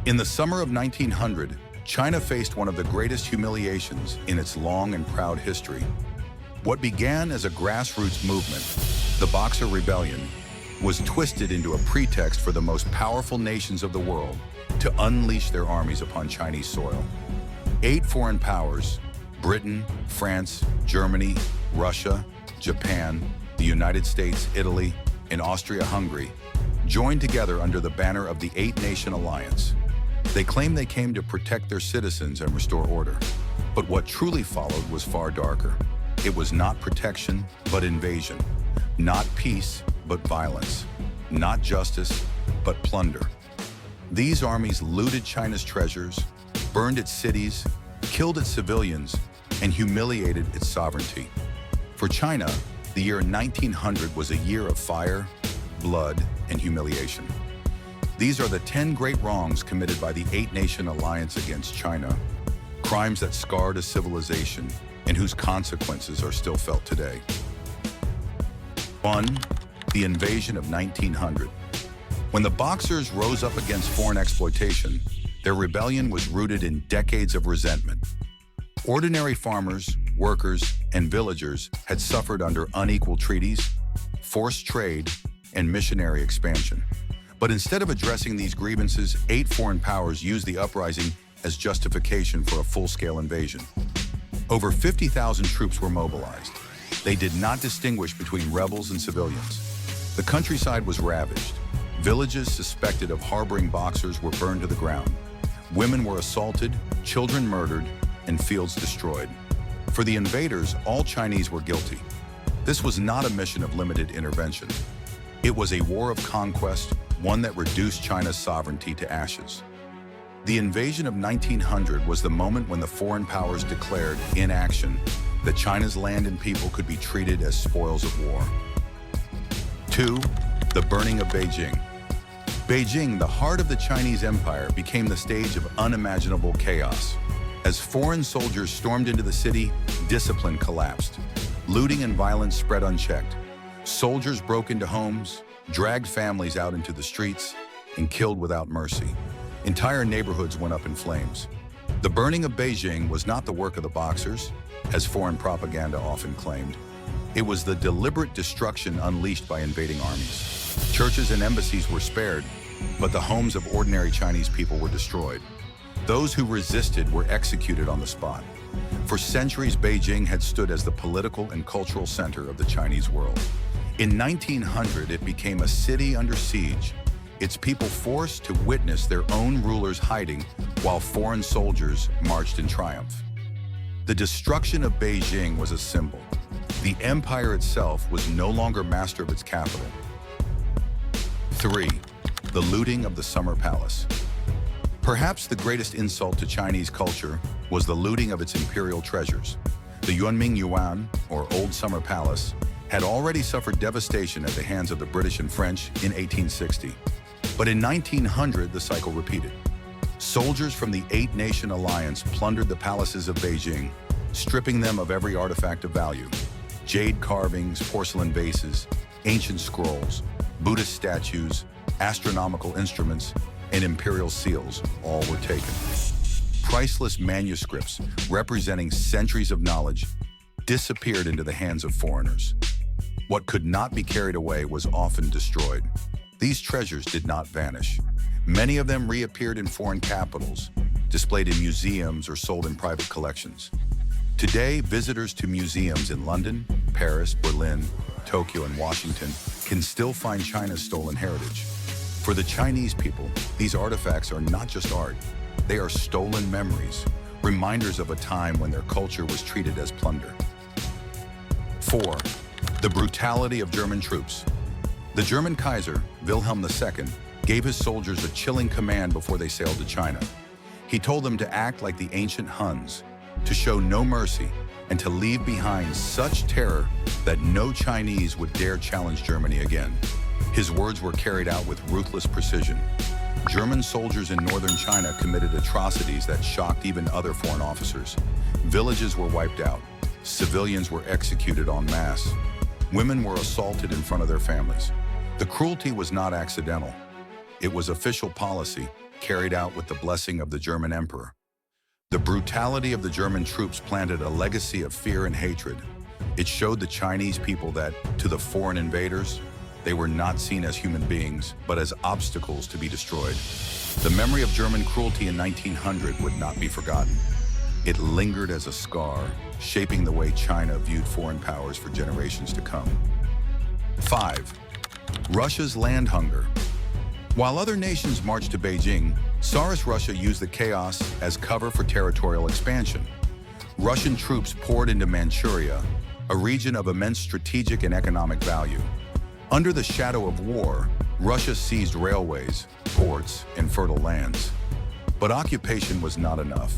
In the summer of 1900, China faced one of the greatest humiliations in its long and proud history. What began as a grassroots movement, the Boxer Rebellion, was twisted into a pretext for the most powerful nations of the world to unleash their armies upon Chinese soil. 8 foreign powers, Britain, France, Germany, Russia, Japan, the United States, Italy, and Austria-Hungary, joined together under the banner of the 8-Nation Alliance. They claimed they came to protect their citizens and restore order. But what truly followed was far darker. It was not protection, but invasion. Not peace, but violence. Not justice, but plunder. These armies looted China's treasures, burned its cities, killed its civilians, and humiliated its sovereignty. For China, the year 1900 was a year of fire, blood, and humiliation. These are the 10 great wrongs committed by the 8-Nation Alliance against China, crimes that scarred a civilization and whose consequences are still felt today. 1. The invasion of 1900. When the Boxers rose up against foreign exploitation, their rebellion was rooted in decades of resentment. Ordinary farmers, workers, and villagers had suffered under unequal treaties, forced trade, and missionary expansion. But instead of addressing these grievances, 8 foreign powers used the uprising as justification for a full-scale invasion. Over 50,000 troops were mobilized. They did not distinguish between rebels and civilians. The countryside was ravaged. Villages suspected of harboring Boxers were burned to the ground. Women were assaulted, children murdered, and fields destroyed. For the invaders, all Chinese were guilty. This was not a mission of limited intervention. It was a war of conquest, one that reduced China's sovereignty to ashes. The invasion of 1900 was the moment when the foreign powers declared, in action, that China's land and people could be treated as spoils of war. 2. The burning of Beijing. Beijing, the heart of the Chinese Empire, became the stage of unimaginable chaos. As foreign soldiers stormed into the city, discipline collapsed. Looting and violence spread unchecked. Soldiers broke into homes, dragged families out into the streets, and killed without mercy. Entire neighborhoods went up in flames. The burning of Beijing was not the work of the Boxers, as foreign propaganda often claimed. It was the deliberate destruction unleashed by invading armies. Churches and embassies were spared, but the homes of ordinary Chinese people were destroyed. Those who resisted were executed on the spot. For centuries, Beijing had stood as the political and cultural center of the Chinese world. In 1900, it became a city under siege, its people forced to witness their own rulers hiding while foreign soldiers marched in triumph. The destruction of Beijing was a symbol. The empire itself was no longer master of its capital. 3. The looting of the Summer Palace. Perhaps the greatest insult to Chinese culture was the looting of its imperial treasures. The Yunming Yuan, or Old Summer Palace, had already suffered devastation at the hands of the British and French in 1860. But in 1900, the cycle repeated. Soldiers from the 8-Nation Alliance plundered the palaces of Beijing, stripping them of every artifact of value. Jade carvings, porcelain vases, ancient scrolls, Buddhist statues, astronomical instruments, and imperial seals all were taken. Priceless manuscripts representing centuries of knowledge disappeared into the hands of foreigners. What could not be carried away was often destroyed. These treasures did not vanish. Many of them reappeared in foreign capitals, displayed in museums or sold in private collections. Today, visitors to museums in London, Paris, Berlin, Tokyo, and Washington can still find China's stolen heritage. For the Chinese people, these artifacts are not just art. They are stolen memories, reminders of a time when their culture was treated as plunder. 4. The brutality of German troops. The German Kaiser, Wilhelm II, gave his soldiers a chilling command before they sailed to China. He told them to act like the ancient Huns, to show no mercy, and to leave behind such terror that no Chinese would dare challenge Germany again. His words were carried out with ruthless precision. German soldiers in northern China committed atrocities that shocked even other foreign officers. Villages were wiped out. Civilians were executed en masse. Women were assaulted in front of their families. The cruelty was not accidental. It was official policy, carried out with the blessing of the German emperor. The brutality of the German troops planted a legacy of fear and hatred. It showed the Chinese people that, to the foreign invaders, they were not seen as human beings, but as obstacles to be destroyed. The memory of German cruelty in 1900 would not be forgotten. It lingered as a scar, shaping the way China viewed foreign powers for generations to come. 5. Russia's land hunger. While other nations marched to Beijing, Tsarist Russia used the chaos as cover for territorial expansion. Russian troops poured into Manchuria, a region of immense strategic and economic value. Under the shadow of war, Russia seized railways, ports, and fertile lands. But occupation was not enough.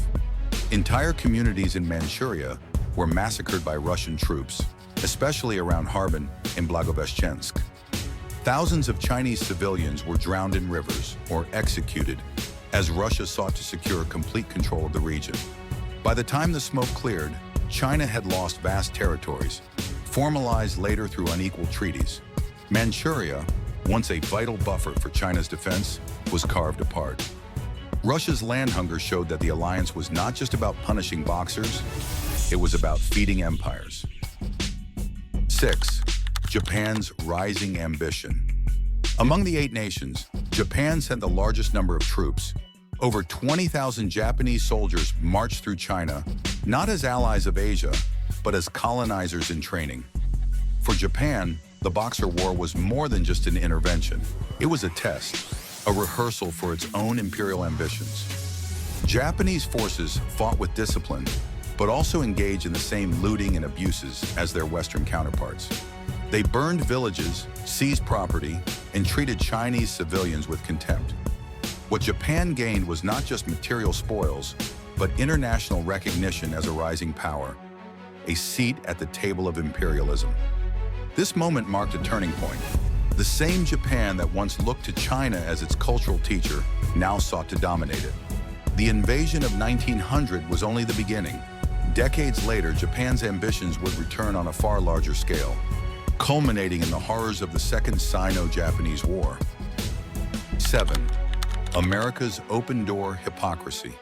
Entire communities in Manchuria were massacred by Russian troops, especially around Harbin and Blagoveshchensk. Thousands of Chinese civilians were drowned in rivers or executed as Russia sought to secure complete control of the region. By the time the smoke cleared, China had lost vast territories, formalized later through unequal treaties. Manchuria, once a vital buffer for China's defense, was carved apart. Russia's land hunger showed that the alliance was not just about punishing Boxers, it was about feeding empires. 6. Japan's rising ambition. Among the 8 nations, Japan sent the largest number of troops. Over 20,000 Japanese soldiers marched through China, not as allies of Asia, but as colonizers in training. For Japan, the Boxer War was more than just an intervention. It was a test, a rehearsal for its own imperial ambitions. Japanese forces fought with discipline, but also engaged in the same looting and abuses as their Western counterparts. They burned villages, seized property, and treated Chinese civilians with contempt. What Japan gained was not just material spoils, but international recognition as a rising power, a seat at the table of imperialism. This moment marked a turning point. The same Japan that once looked to China as its cultural teacher now sought to dominate it. The invasion of 1900 was only the beginning. Decades later, Japan's ambitions would return on a far larger scale, culminating in the horrors of the Second Sino-Japanese War. 7. America's open-door hypocrisy.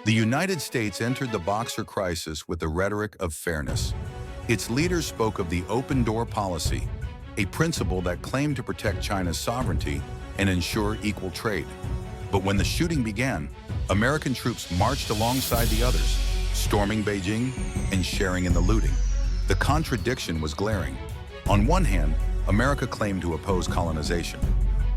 The United States entered the Boxer crisis with the rhetoric of fairness. Its leaders spoke of the open-door policy, a principle that claimed to protect China's sovereignty and ensure equal trade. But when the shooting began, American troops marched alongside the others, storming Beijing and sharing in the looting. The contradiction was glaring. On one hand, America claimed to oppose colonization.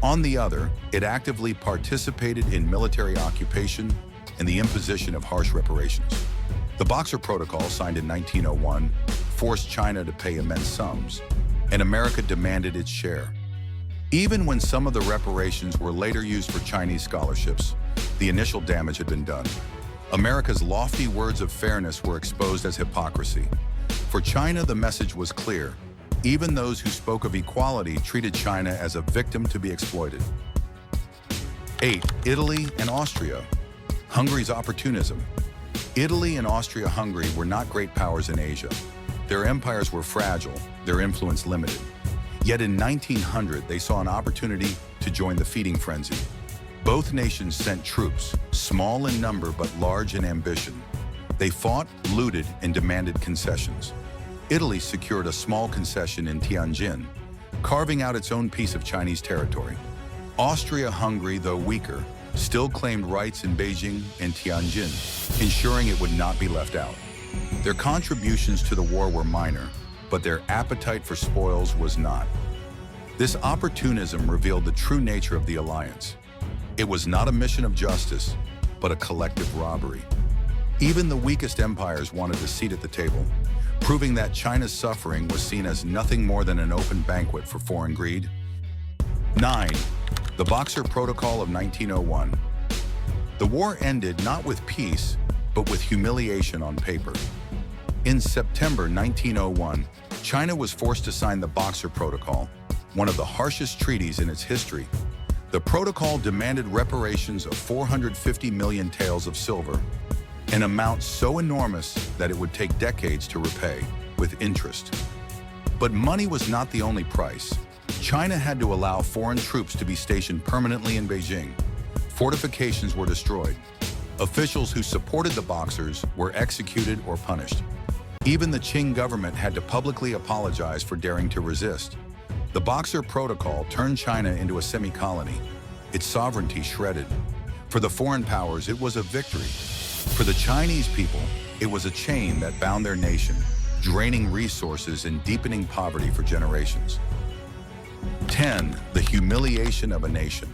On the other, it actively participated in military occupation and the imposition of harsh reparations. The Boxer Protocol, signed in 1901, forced China to pay immense sums, and America demanded its share. Even when some of the reparations were later used for Chinese scholarships, the initial damage had been done. America's lofty words of fairness were exposed as hypocrisy. For China, the message was clear. Even those who spoke of equality treated China as a victim to be exploited. 8. Italy and Austria. Hungary's opportunism. Italy and Austria-Hungary were not great powers in Asia. Their empires were fragile, their influence limited. Yet in 1900, they saw an opportunity to join the feeding frenzy. Both nations sent troops, small in number but large in ambition. They fought, looted, and demanded concessions. Italy secured a small concession in Tianjin, carving out its own piece of Chinese territory. Austria-Hungary, though weaker, still claimed rights in Beijing and Tianjin, ensuring it would not be left out. Their contributions to the war were minor, but their appetite for spoils was not. This opportunism revealed the true nature of the alliance. It was not a mission of justice, but a collective robbery. Even the weakest empires wanted a seat at the table, proving that China's suffering was seen as nothing more than an open banquet for foreign greed. 9. The Boxer Protocol of 1901. The war ended not with peace, but with humiliation on paper. In September 1901, China was forced to sign the Boxer Protocol, one of the harshest treaties in its history. The protocol demanded reparations of 450 million taels of silver, an amount so enormous that it would take decades to repay, with interest. But money was not the only price. China had to allow foreign troops to be stationed permanently in Beijing, Fortifications were destroyed. Officials who supported the Boxers were executed or punished. Even the Qing government had to publicly apologize for daring to resist. The Boxer Protocol turned China into a semi-colony, its sovereignty shredded. For the foreign powers, it was a victory. For the Chinese people, it was a chain that bound their nation, draining resources and deepening poverty for generations. 10. The humiliation of a nation.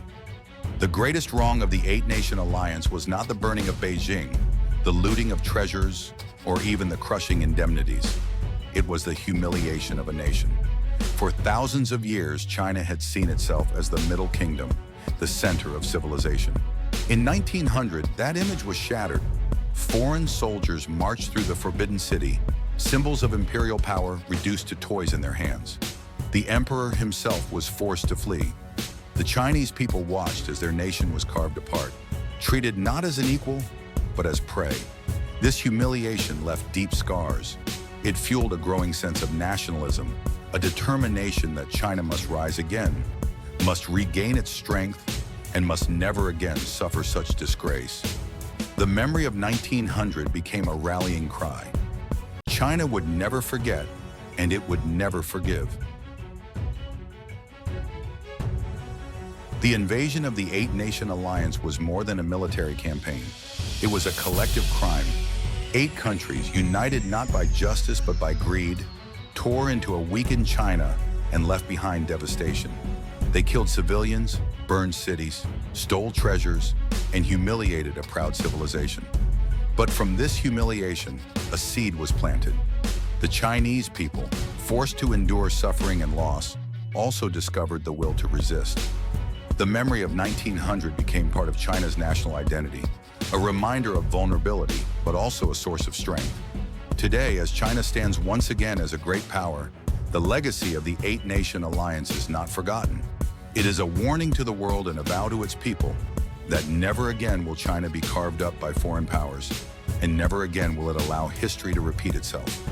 The greatest wrong of the eight-nation alliance was not the burning of Beijing, the looting of treasures, or even the crushing indemnities. It was the humiliation of a nation. For thousands of years, China had seen itself as the Middle Kingdom, the center of civilization. In 1900, that image was shattered. Foreign soldiers marched through the Forbidden City, symbols of imperial power reduced to toys in their hands. The emperor himself was forced to flee. The Chinese people watched as their nation was carved apart, treated not as an equal, but as prey. This humiliation left deep scars. It fueled a growing sense of nationalism, a determination that China must rise again, must regain its strength, and must never again suffer such disgrace. The memory of 1900 became a rallying cry. China would never forget, and it would never forgive. The invasion of the eight-nation alliance was more than a military campaign. It was a collective crime. 8 countries, united not by justice but by greed, tore into a weakened China and left behind devastation. They killed civilians, burned cities, stole treasures, and humiliated a proud civilization. But from this humiliation, a seed was planted. The Chinese people, forced to endure suffering and loss, also discovered the will to resist. The memory of 1900 became part of China's national identity, a reminder of vulnerability, but also a source of strength. Today, as China stands once again as a great power, the legacy of the eight-nation alliance is not forgotten. It is a warning to the world and a vow to its people that never again will China be carved up by foreign powers, and never again will it allow history to repeat itself.